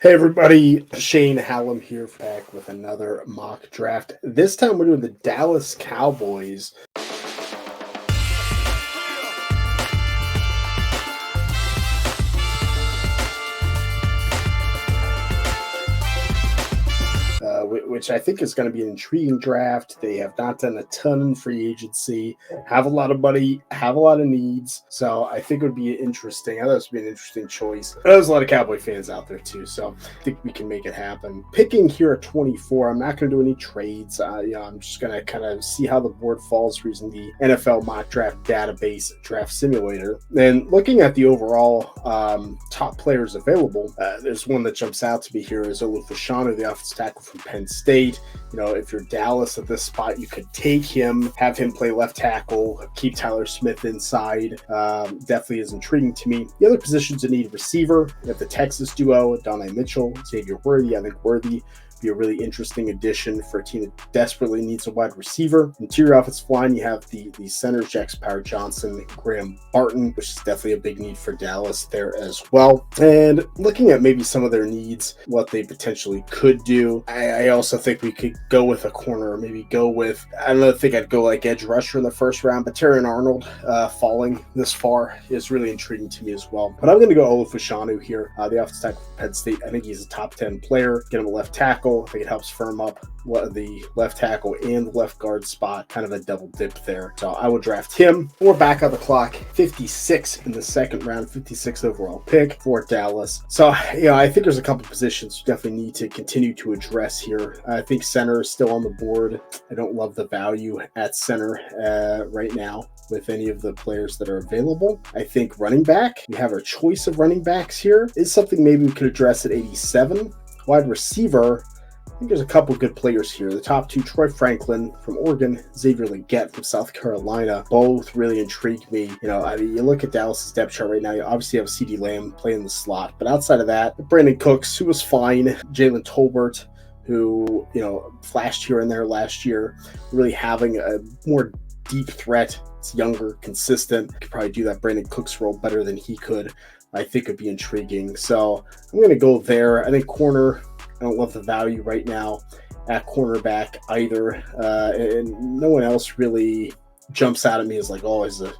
Hey everybody, Shane Hallam here back with another mock draft. This time we're doing the Dallas Cowboys. Which I think is going to be an intriguing draft. They have not done a ton in free agency, have a lot of money, have a lot of needs. So I think it would be interesting. I thought this would be an interesting choice. There's a lot of Cowboy fans out there too, so I think we can make it happen. Picking here at 24, I'm not going to do any trades. I'm just going to kind of see how the board falls using the NFL mock draft database draft simulator. And looking at the overall top players available, there's one that jumps out to me here is Olufashanu, the offensive tackle from Penn State. If you're Dallas at this spot, you could take him, have him play left tackle, keep Tyler Smith inside. Definitely is intriguing to me. The other positions that need receiver, you have the Texas duo, Donnie Mitchell, Xavier Worthy. I think Worthy be a really interesting addition for a team that desperately needs a wide receiver. Interior offensive line, you have the centers, Jax Power Johnson, Graham Barton, which is definitely a big need for Dallas there as well. And looking at maybe some of their needs, what they potentially could do, I also think we could go with a corner, maybe go with, I don't think I'd go like edge rusher in the first round, but Terrion Arnold falling this far is really intriguing to me as well. But I'm going to go Olufashanu here, the offensive tackle for Penn State. I think he's a top 10 player. Get him a left tackle. I think it helps firm up the left tackle and the left guard spot, kind of a double dip there. So I would draft him. We're back on the clock, 56 in the second round, 56th overall pick for Dallas. So, I think there's a couple positions we definitely need to continue to address here. I think center is still on the board. I don't love the value at center right now with any of the players that are available. I think running back, we have our choice of running backs here, is something maybe we could address at 87. Wide receiver, I think there's a couple good players here. The top two, Troy Franklin from Oregon, Xavier Legette from South Carolina, both really intrigue me. You look at Dallas's depth chart right now, you obviously have CeeDee Lamb playing the slot, but outside of that, Brandon Cooks, who was fine, Jalen Tolbert, who, flashed here and there last year, really having a more deep threat. It's younger, consistent, could probably do that Brandon Cooks role better than he could. I think it'd be intriguing. So I'm going to go there. I think corner, I don't love the value right now at cornerback either. And no one else really jumps out at me as like, is a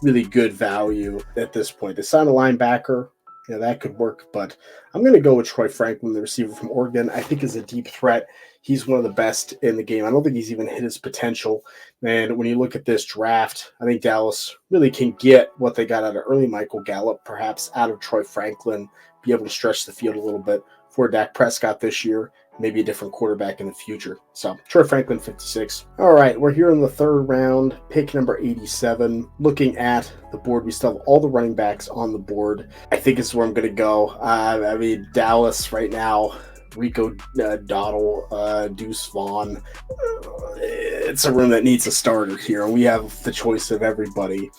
really good value at this point. They signed a linebacker. That could work, but I'm going to go with Troy Franklin, the receiver from Oregon. I think is a deep threat. He's one of the best in the game. I don't think he's even hit his potential. And when you look at this draft, I think Dallas really can get what they got out of early Michael Gallup, perhaps out of Troy Franklin, be able to stretch the field a little bit for Dak Prescott this year, maybe a different quarterback in the future. So Troy Franklin, 56. All right, we're here in the third round, pick number 87. Looking at the board, we still have all the running backs on the board. I think this is where I'm going to go. Dallas right now, Rico Dowdle, Deuce Vaughn. It's a room that needs a starter here, and we have the choice of everybody.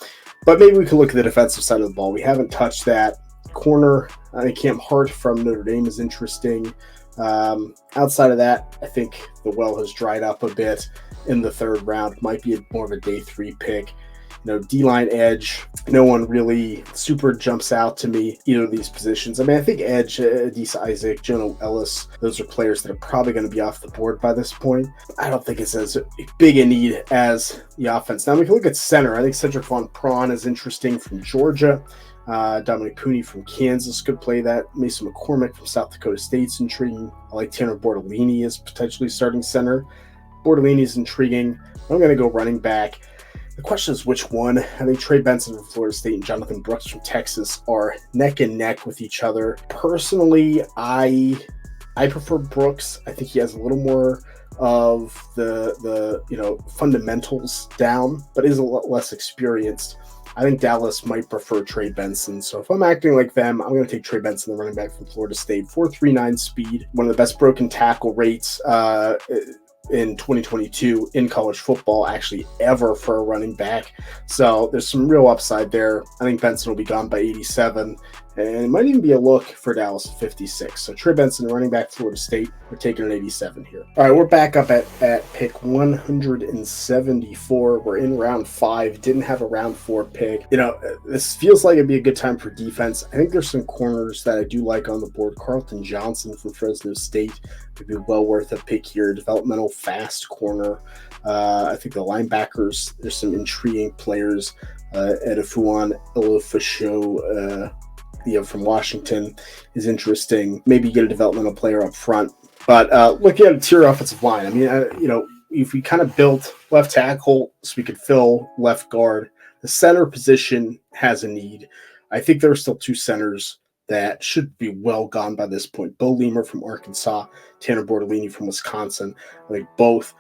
But maybe we could look at the defensive side of the ball. We haven't touched that. Corner, I think Cam Hart from Notre Dame is interesting. Outside of that, I think the well has dried up a bit in the third round. Might be more of a day 3 pick. D-line edge, no one really super jumps out to me, either of these positions. I think edge, Adisa Isaac, Jonah Ellis, those are players that are probably going to be off the board by this point. I don't think it's as big a need as the offense. Now we can look at center. I think Cedric Von Prawn is interesting from Georgia. Dominic Cooney from Kansas could play that. Mason McCormick from South Dakota State's intriguing. I like Tanner Bortolini as potentially starting center. Bortolini is intriguing. I'm going to go running back. The question is which one. I think Trey Benson from Florida State and Jonathan Brooks from Texas are neck and neck with each other. Personally, I prefer Brooks. I think he has a little more of the fundamentals down, but is a lot less experienced. I think Dallas might prefer Trey Benson. So if I'm acting like them, I'm going to take Trey Benson, the running back from Florida State. 4.39 speed, one of the best broken tackle rates in 2022 in college football, actually ever for a running back. So there's some real upside there. I think Benson will be gone by 87. And it might even be a look for Dallas at 56. So Trey Benson, running back, Florida State, we're taking an 87 here. All right, we're back up at pick 174. We're in round 5. Didn't have a round 4 pick. This feels like it'd be a good time for defense. I think there's some corners that I do like on the board. Carlton Johnson from Fresno State would be well worth a pick here. Developmental, fast corner. I think the linebackers, there's some intriguing players. Edefuan Olufasho, from Washington is interesting. Maybe get a developmental player up front. But looking at interior offensive line, I mean, if we kind of built left tackle so we could fill left guard, the center position has a need. I think there are still 2 centers that should be well gone by this point. Bo Lemer from Arkansas, Tanner Bortolini from Wisconsin. I think both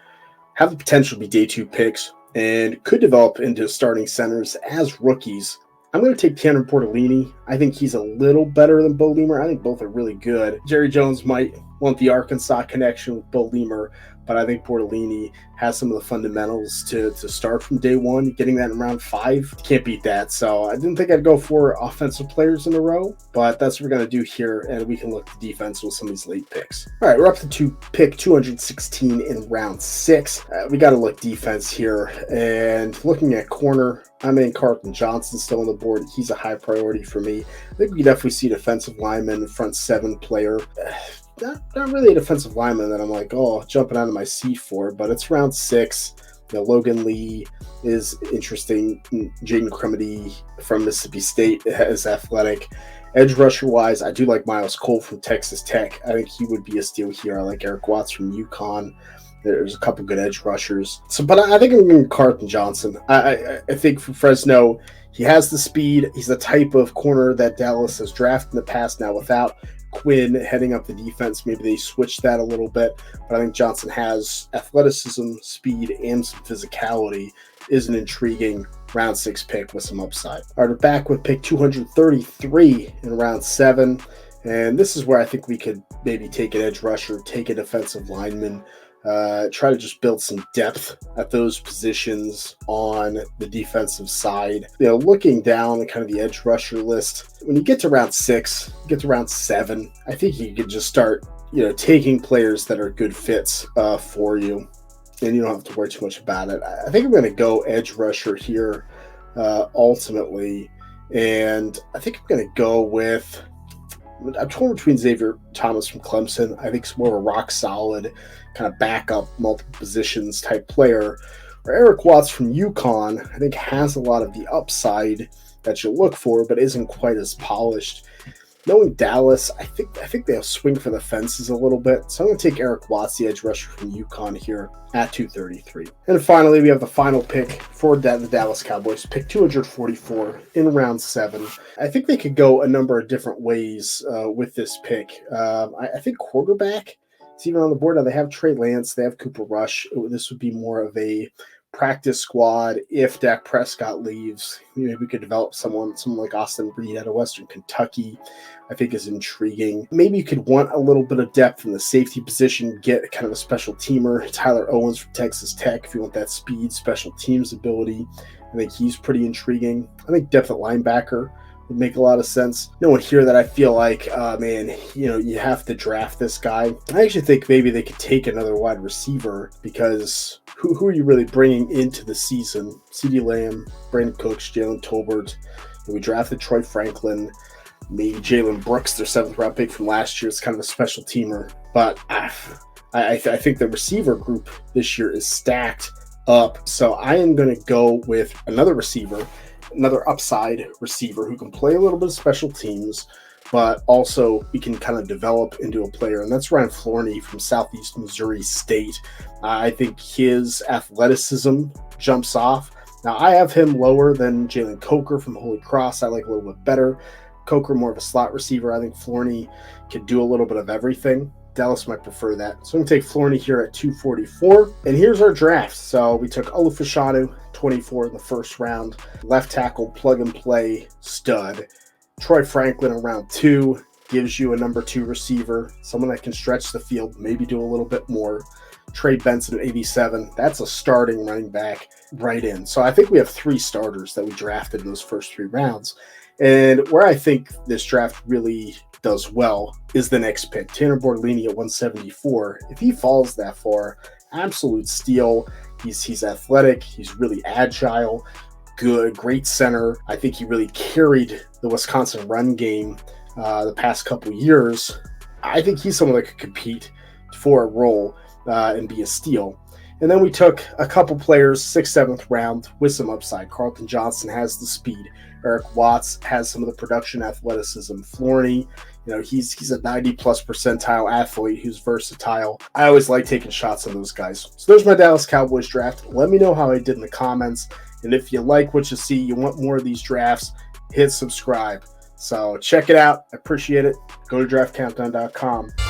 have the potential to be day 2 picks and could develop into starting centers as rookies. I'm going to take Tanner Bortolini. I think he's a little better than Bo Lemer. I think both are really good. Jerry Jones might want the Arkansas connection with Bo Lemer, but I think Bortolini has some of the fundamentals to start from day 1. Getting that in round 5, can't beat that. So I didn't think I'd go for offensive players in a row, but that's what we're going to do here, and we can look at the defense with some of these late picks. All right, we're up to pick 216 in round 6. We got to look defense here, and looking at corner, I'm in Carlton Johnson still on the board. He's a high priority for me. I think we can definitely see defensive lineman, front 7 player. Not really a defensive lineman that I'm like, jumping out of my seat for, but it's round 6. Logan Lee is interesting. Jaden Cremedy from Mississippi State is athletic. Edge rusher wise, I do like Miles Cole from Texas Tech. I think he would be a steal here. I like Eric Watts from UConn. There's a couple good edge rushers. But I think I'm going to Carlton Johnson. I think for Fresno, he has the speed. He's the type of corner that Dallas has drafted in the past. Now without Quinn heading up the defense, maybe they switch that a little bit. But I think Johnson has athleticism, speed, and some physicality. Is an intriguing round 6 pick with some upside. All right, we're back with pick 233 in round 7. And this is where I think we could maybe take an edge rusher, take a defensive lineman, try to just build some depth at those positions on the defensive side. Looking down at kind of the edge rusher list, when you get to round 6, get to round 7, I think you could just start, taking players that are good fits for you, and you don't have to worry too much about it. I think I'm going to go edge rusher here ultimately, and I think I'm going to go with, I'm torn between Xavier Thomas from Clemson. I think it's more of a rock solid kind of backup, multiple positions type player. Or Eric Watts from UConn, I think has a lot of the upside that you look for, but isn't quite as polished. Knowing Dallas, I think they'll swing for the fences a little bit. So I'm going to take Eric Watts, the edge rusher from UConn here at 233. And finally, we have the final pick for the Dallas Cowboys, pick 244 in round 7. I think they could go a number of different ways with this pick. I think quarterback is even on the board. Now they have Trey Lance, they have Cooper Rush. This would be more of a practice squad. If Dak Prescott leaves, maybe we could develop someone like Austin Reed out of Western Kentucky. I think is intriguing. Maybe you could want a little bit of depth in the safety position, get kind of a special teamer. Tyler Owens from Texas Tech, if you want that speed, special teams ability. I think he's pretty intriguing. I think depth at linebacker would make a lot of sense. No one here that I feel like, you have to draft this guy. I actually think maybe they could take another wide receiver, because who are you really bringing into the season? CeeDee Lamb, Brandon Cooks, Jalen Tolbert. We drafted Troy Franklin, maybe Jalen Brooks, their 7th round pick from last year. It's kind of a special teamer. But I think the receiver group this year is stacked up. So I am going to go with another receiver, another upside receiver who can play a little bit of special teams, but also we can kind of develop into a player, and that's Ryan Florney from Southeast Missouri State. I think his athleticism jumps off. Now, I have him lower than Jalen Coker from Holy Cross. I like a little bit better. Coker more of a slot receiver. I think Florney can do a little bit of everything. Dallas might prefer that. So I'm going to take Florney here at 244. And here's our draft. So we took Olufashanu, 24 in the first round. Left tackle, plug and play, stud. Troy Franklin in round 2 gives you a number 2 receiver, someone that can stretch the field, maybe do a little bit more. Trey Benson at 87. That's a starting running back right in. So I think we have 3 starters that we drafted in those first 3 rounds. And where I think this draft really does well is the next pick, Tanner Bortolini at 174. If he falls that far, absolute steal. He's athletic. He's really agile. Good, great center. I think he really carried the Wisconsin run game the past couple years. I think he's someone that could compete for a role and be a steal. And then we took a couple players, 6th, 7th round, with some upside. Carlton Johnson has the speed. Eric Watts has some of the production athleticism. Flourney, he's a 90-plus percentile athlete who's versatile. I always like taking shots on those guys. So there's my Dallas Cowboys draft. Let me know how I did in the comments. And if you like what you see, you want more of these drafts, hit subscribe. So check it out. I appreciate it. Go to draftcountdown.com.